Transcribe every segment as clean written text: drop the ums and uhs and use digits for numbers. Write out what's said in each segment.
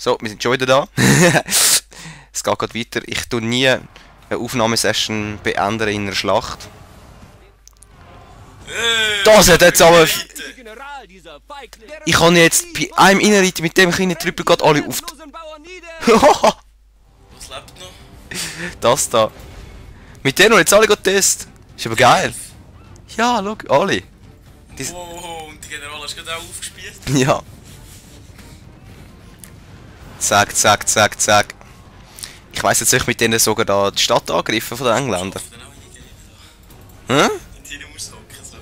So, wir sind schon wieder da. Es geht gerade weiter. Ich tue nie eine Aufnahmesession beenden in einer Schlacht. Das hat jetzt aber... Ich kann jetzt bei einem Innenreiter mit dem kleinen Trüppel gerade alle auf... Was lebt noch? Das da. Mit denen jetzt alle testen. Ist aber geil. Ja, schau, alle. Oh, und die General hast du gerade auch aufgespielt? Ja. Zack, zack, zack, zack. Ich weiss jetzt nicht, mit denen sogar da die Stadt angegriffen von den Engländern. Hä? Und hier musst du hocken so.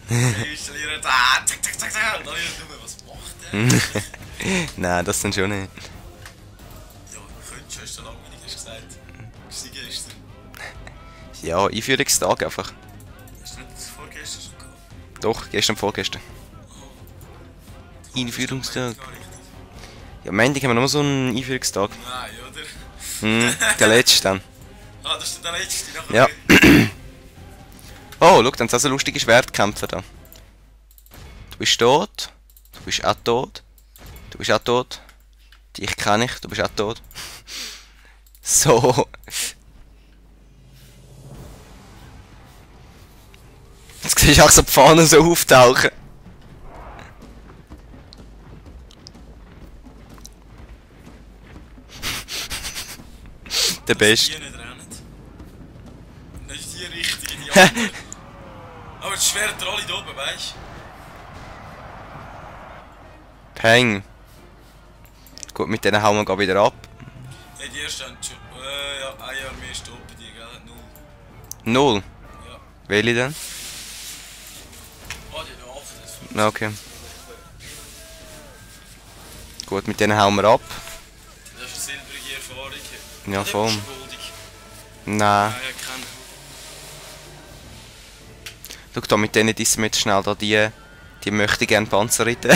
Wir installieren da, zack, zack, zack, zack. Und alle dumm, was macht der? Nein, das sind schon nicht. Ja, könntest du, hast du langweilig hast gesagt. Was war gestern? Ja, Einführungstag einfach. Hast du nicht das vorgestern schon gehabt? Doch, gestern, vorgestern. Einführungstag. Gar nicht. Ja, am Ende haben wir noch so einen Einführungstag. Nein, oder? Der letzte dann. Ah, das ist der letzte. Nachher Ja. Oh, schau, dann sind so lustige Schwertkämpfer da. Du bist tot. Du bist auch tot. Du bist auch tot. Dich kenne ich, du bist auch tot. So. Jetzt siehst du auch so die Fahnen so auftauchen. Der Beste. Die nicht rennen. Das ist die richtige, die andere. Aber das Schwert alle da oben, weißt du? Peng. Gut, mit denen hauen wir gerade wieder ab. Ja, die erste haben schon. Ja, eine Armee ist oben, die, gell? Null. Null. Ja. Welche denn? Ah, die haben 8, das ist Na, okay. Gut, mit denen hauen wir ab. Das ist eine silbrige Erfahrung. Ja, Oder voll. ist es goldig? Nein. Nein, ich kenne. Schau da, mit denen dissen wir jetzt schnell da die möchte gerne Panzerritter.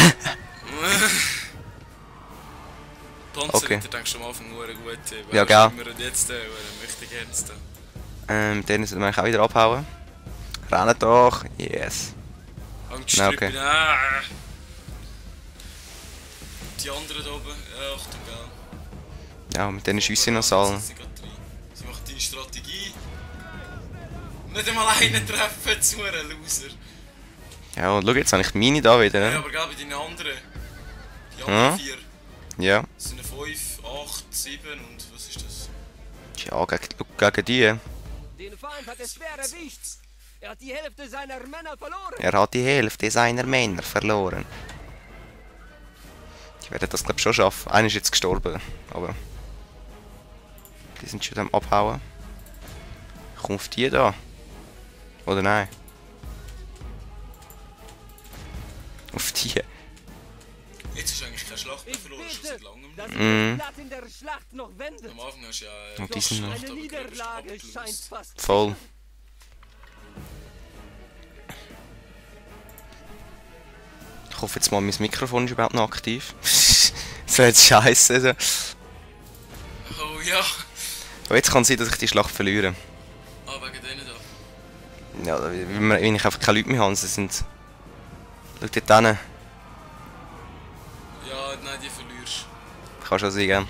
Panzerritter denkst du am Anfang nur gut. Ja, gell. Und jetzt möchte ich gerne da. Mit denen sollten wir eigentlich auch wieder abhauen. Rennen doch. Yes. Angst Na, drüber. okay. Die anderen da oben. Achtung, gell. Ja, mit denen schiessen noch Sallen. Sie machen deine Strategie. Nicht einmal einen treffen, zu einem Loser. Ja, und schau, jetzt habe ich die Mine da wieder, Ja, ne? aber gell, bei deinen anderen. Die anderen 4. Ja. Das sind 5, 8, 7 und was ist das? Ja, gegen die. Den Feind hat es schwer erwischt. Er hat die Hälfte seiner Männer verloren. Er hat die Hälfte seiner Männer verloren. Die werden das, glaube ich, schon schaffen. Einer ist jetzt gestorben, aber... Die sind schon am Abhauen. Komm auf die da. Oder nein? Auf die. Jetzt ist eigentlich keine Schlacht mehr Ich verloren, schon bete, seit langem. dass Nicht. sich das Blatt in der Schlacht noch wendet. Am Anfang hast du ja Und die sind noch- Eine Niederlage scheint fast. Voll. Ich hoffe jetzt mal, mein Mikrofon ist überhaupt noch aktiv. Das wäre jetzt scheiße. Also. Oh ja. Aber jetzt kann es sein, dass ich die Schlacht verliere. Ah, wegen denen da. Ja, wenn ich einfach keine Leute mehr habe. Sie sind... Schau dort hin. Ja, nein, die verlierst. Kann schon sein.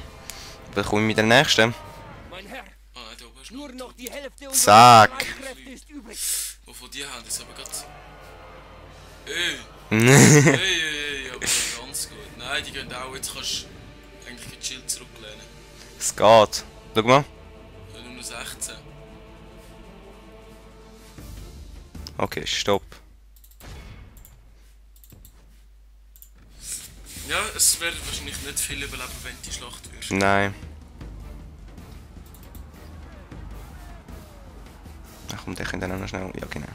Aber komme ich mit der nächsten. Mein Herr, Ah, nein, da oben ist nur noch die Hälfte Zack. unserer Streitkräfte ist übrig. Wovon die haben, das aber gerade. Ey, aber ganz gut. Nein, die gehen auch. Jetzt kannst du eigentlich gechillt zurücklehnen. Es geht. Schau mal. Ja, nur noch 16. Okay, stopp. Ja, es werden wahrscheinlich nicht viel überleben, wenn die Schlacht wirst. Nein. Ach komm, der könnte dann auch noch schnell... Ja, genau.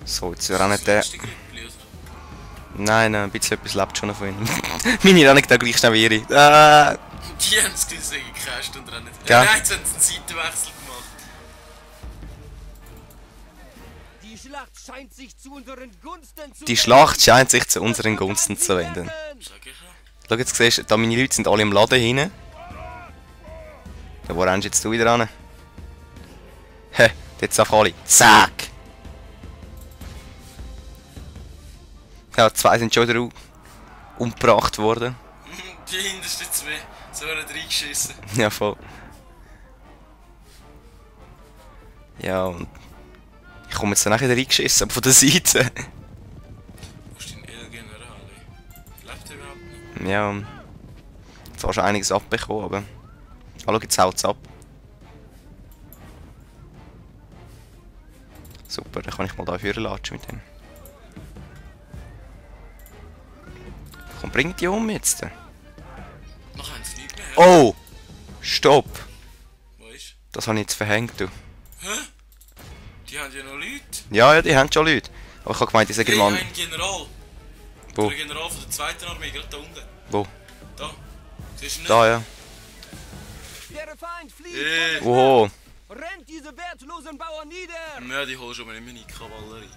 So, jetzt rennen der... Ist die Grüppli, also. Nein, ein bisschen etwas lebt schon noch von ihnen. Meine rennen da gleich schnell wie ihre. Ah. Die haben es gesehen, gecasht und rennen. Gell? Nein, jetzt haben sie einen Seitenwechsel gemacht. Die Schlacht scheint sich zu unseren Gunsten zu Die Schlacht scheint sich zu unseren Gunsten zu wenden. Sag ich ja. Schau, jetzt siehst du, da meine Leute sind alle im Laden hinten. Ja, wo rennst jetzt du wieder ran? Hä, jetzt auf alle. Zack! Ja, 2 sind schon wieder umgebracht worden. Die hintersten zwei. So werden reingeschissen. Ja, voll. Ja, und ich komme jetzt dann nachher reingeschissen, aber von der Seite. Wo ist dein El-General? Lebt er überhaupt noch? Ja, zwar schon einiges abbekommen, aber... Hallo, jetzt haut's ab. Super, dann kann ich mal da vorne latschen mit dem. Komm, bring die um jetzt. Noch haben sie nicht mehr. Oh! Stopp! Wo ist? Das habe ich jetzt verhängt, du. Hä? Die haben ja noch Leute. Ja, die haben schon Leute. Aber ich habe gemeint, ich sage Hey, dem Mann... ein General. Wo? Der General von der zweiten Armee, gerade da unten. Wo? Da. Siehst du ihn nicht? Da, ja. Der Feind flieht Hey. von Oho. der Stadt. Rennt diese wertlosen Bauern nieder! Ja, die holst du aber nicht mehr in die Kavallerie.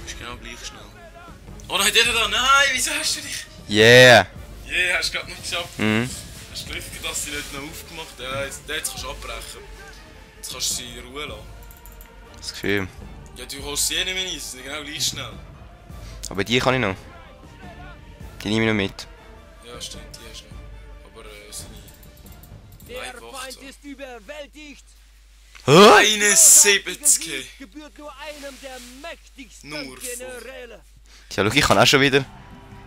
Ist genau gleich schnell. Oh nein, der da! Nein, wieso hast du dich? Yeah! Yeah, hast du gerade nicht geschafft. Mhm. Hast du Glück, dass sie nicht noch aufgemacht haben? Ja, jetzt kannst du abbrechen. Jetzt kannst du sie in Ruhe lassen. Das Gefühl. Ja, du holst sie eh nicht mehr rein, sie sind genau gleich schnell. Aber die kann ich noch. Die nehme ich noch mit. Ja, stimmt, die hast du noch. Aber seine Der Leibwacht Feind so. ist überwältigt! 71! Gebührt nur einem der mächtigsten Nur von- Generäle! Ja, schau, ich kann auch schon wieder.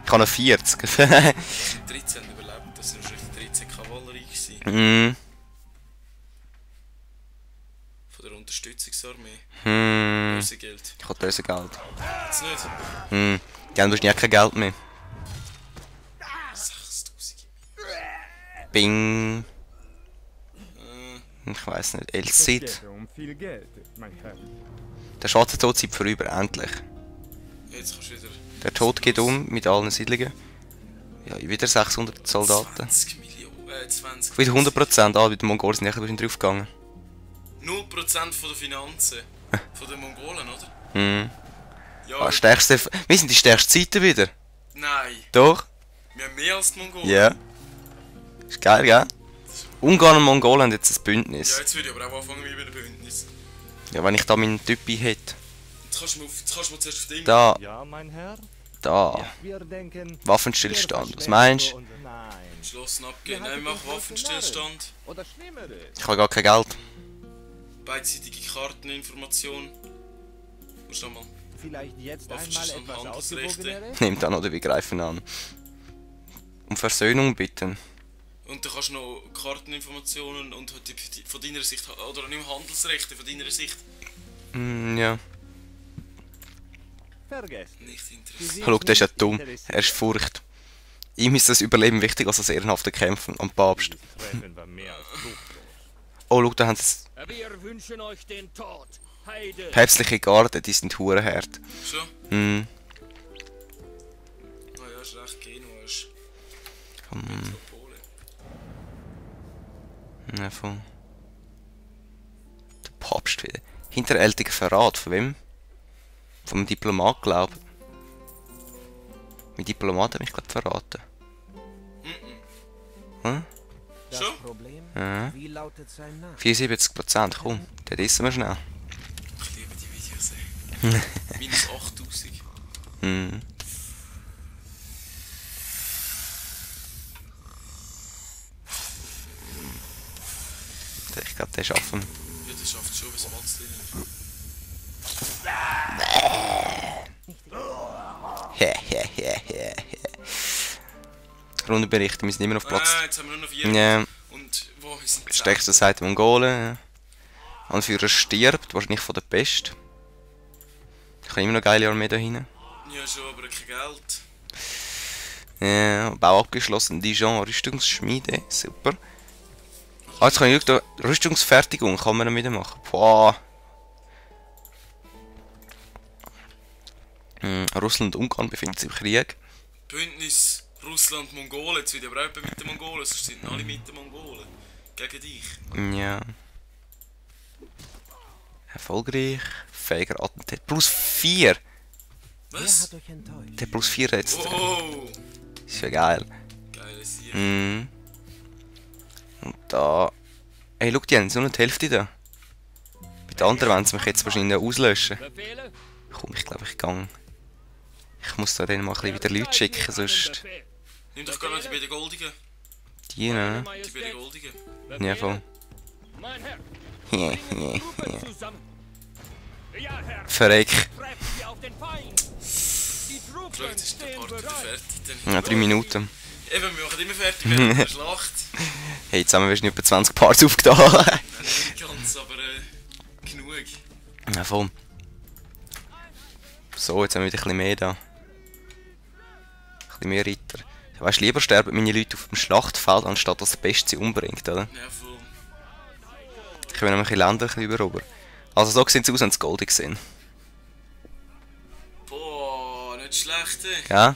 Ich kann noch 40. 13 überlebt, das sind wahrscheinlich 13 Kavallerie gewesen. Mhm. Von der Unterstützungsarmee. Hm. Böse Geld. Ich habe böse Geld. Jetzt nicht. Hm. Dann hast du ja kein Geld mehr. 6000. Bing. Äh, Ich weiß nicht. Es Elzit. geht um viel Geld, mein Herr. Der schwarze Tod zieht vorüber, endlich. jetzt kannst du wieder. Der Tod geht um mit allen Siedlungen. Ja, wieder 600 Soldaten. 20 Millionen. 20. Wieder 100%. Alle mit den Mongolen sind nachher draufgegangen. 0% von den Finanzen. Von den Mongolen, oder? Hm. Ja. Ah, stärkste. Wir sind die stärkste Seite wieder. Nein. Doch? Wir haben mehr als die Mongolen. Ja. Ist geil, gell? Ungarn und Mongolen haben jetzt ein Ja, Bündnis. jetzt würde ich aber auch anfangen wie bei den Bündnis. Ja, wenn ich da meinen Typi hätte. Jetzt kannst du mal zuerst auf den. Da, Ja, mein Herr? da. Wir denken... Waffenstillstand. Was meinst du? Nein. Entschlossen abgehen. Nein, wir machen Waffenstillstand. Oder Schlimmeres. Ich habe gar kein Geld. Beidseitige Karteninformation. Musst du mal. Vielleicht jetzt Waffenstillstand, einmal etwas Handelsrechte. ausgewogeneres? Nehmt an oder wir greifen an. Um Versöhnung bitten. Und dann kannst du noch Karteninformationen und von deiner Sicht, oder nicht Handelsrechte von deiner Sicht. Hm, ja. Vergesst. Nicht interessant. Sie sind Schau, der ist ja nicht dumm. interessiert. Er ist Furcht. Ihm ist das Überleben wichtiger als das ehrenhafte Kämpfen am Papst. Treffen wir mehr als fruchtlos. Oh, schau, da haben sie Wir wünschen euch den Tod! Heide! päpstliche Garde, die sind hurenhart. Schon? Hm. Ah ja, ist recht Genua, ist Metropole. Ja, voll. Der Papst wieder. Hinterhältiger Verrat, von wem? Vom Diplomat, glaub. Mein Diplomat hat mich gerade verraten. Hm? Das Schon? Problem? Ja. Wie lautet sein Name? 74%, komm, den essen wir schnell. Ich liebe die Videos, ey. Minus 8000. Hm. Ich glaube, den schaffen Ja, das schafft schon, was macht's denn? wir. Rundenberichte, wir sind immer noch auf Platz. Jetzt haben wir nur noch 4. Ja, Und wo wir sind stärkste Seite Mongolen. Ja. Anführer stirbt, wahrscheinlich von der Pest. Ich habe immer noch geile Armee da hinten. Ja, schon, aber kein Geld. Ja, Bau abgeschlossen, Dijon, Rüstungsschmiede, super. Ah, jetzt kann ich schauen, da Rüstungsfertigung kann man wieder machen. Boah. Russland und Ungarn befinden sich im Krieg. Bündnis Russland-Mongolen. Jetzt wird aber auch jemand mit den Mongolen, sonst sind alle mit den Mongolen. Gegen dich. Ja. Erfolgreich. Fähiger Attentat. Plus 4. Wer Was? hat euch enttäuscht? Der plus 4 jetzt. Oh! Ist ja geil. Geiles Sieg. Mhm. Und da. Ey, schau, die haben so eine Hälfte da. Bei den anderen wollen sie mich jetzt wahrscheinlich auslöschen. Befehle? Komm, ich glaube, ich gang. Ich muss da denen mal ein bisschen wieder Leute schicken, sonst. Nimm doch gar nicht die beiden Goldigen. Die, ne? Die beiden Goldigen. Ja, voll. Mein Herr, Ja, bringen die Truppen zusammen. Ja, Herr, Verreck. treffen Sie auf den Feind. Die Truppen Vielleicht ist der stehen Part wieder bereit. fertig. Dann. Ja, 3 Minuten. Eben, wir machen immer fertig während der Schlacht. Hey, zusammen wirst du nicht etwa 20 Parts aufgetan. Nein, nicht ganz, aber genug. Ja, voll. So, jetzt haben wir wieder ein bisschen mehr da. Ein bisschen mehr Ritter. Weißt du, lieber sterben meine Leute auf dem Schlachtfeld, anstatt dass der Beste sie umbringt, oder? Ja, voll. Ich will nämlich die Länder ein bisschen überrüber. Also so sieht es aus, wenn sie goldig sind. Boah, nicht schlecht, ey. Gell?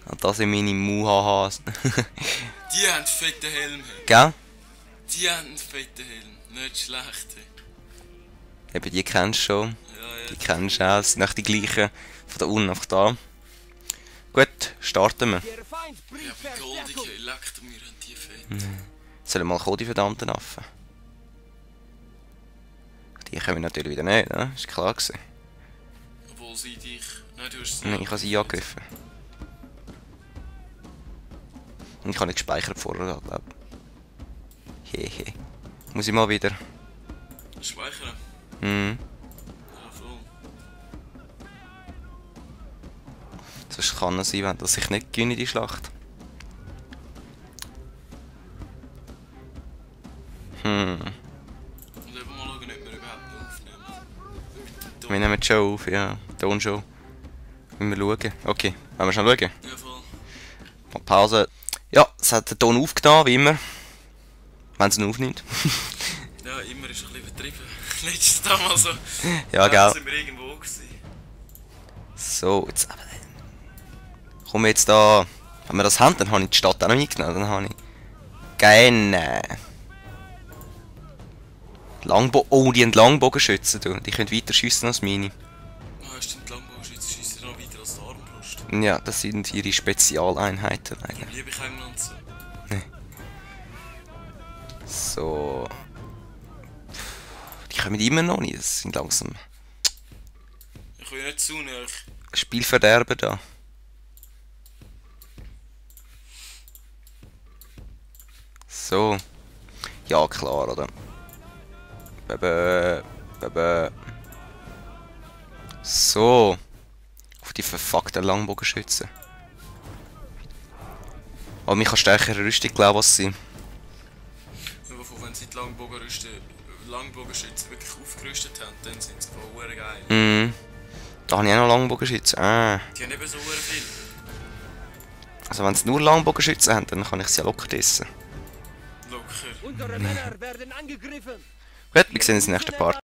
Und das sind meine Muhahas. Die haben fette Helm, hey. Gell? Die haben einen fetten Helm. Nicht schlecht, ey. Eben, die kennst du schon. Ja, Die kennst du auch. Das sind nicht die gleichen. Von da unten einfach da. Gut, starten wir. Der Feind Ja, bringt wie goldig, Verstärkung. ey. Leckt mir an die fett. Sollen mal kommen, die verdammten Affen? Die kommen natürlich wieder nicht, ne? Ist klar gewesen. Obwohl sie dich... Nein, du hast Nein, ich habe sie angegriffen. Und ich habe nicht gespeichert vorher, glaube ich. Hehe. Muss ich mal wieder. Speichern. Mhm. Ja, voll. Sonst kann es sein, dass ich nicht gewinne, die Schlacht. Und eben mal schauen, ob wir überhaupt noch aufnehmen. Wir nehmen die Show auf, ja. Ton schon. Wenn wir schauen. Okay, wollen wir schon schauen? Ja, voll. Mal Pause. Ja, es hat den Ton aufgenommen, wie immer. Wenn es ihn aufnimmt. Ja, immer ist ein bisschen übertrieben. Letztes Mal so. Ja, Da gell. sind wir irgendwo gewesen. So, jetzt aber. Komm jetzt da. Wenn wir das haben, dann habe ich die Stadt auch noch eingenommen. Dann habe ich. Gerne. Oh, die haben Langbogenschützen, du. Die können weiter schiessen als meine. Ah, stimmt, Langbogenschütze schießt noch weiter als die Armbrust. Ja, das sind ihre Spezialeinheiten eigentlich. Liebe ich England so. So. Die kommen immer noch nicht. Das sind langsam Ich will nicht zu näher. Spielverderber da. So. Ja, klar, oder? Bebe. So. Auf die verfuckten Langbogenschützen. Aber mich kann stärkere Rüstung glauben, was sie. Wovon, wenn sie die Langbogenschützen wirklich aufgerüstet haben, dann sind sie voll hure geil. Mhm. Da habe ich auch noch Langbogenschützen. Ah. Die haben eben so hure viel. Also wenn sie nur Langbogenschützen haben, dann kann ich sie ja locker dissen. Locker. Unsere Männer werden angegriffen. Gut, wir sehen uns im nächsten Part.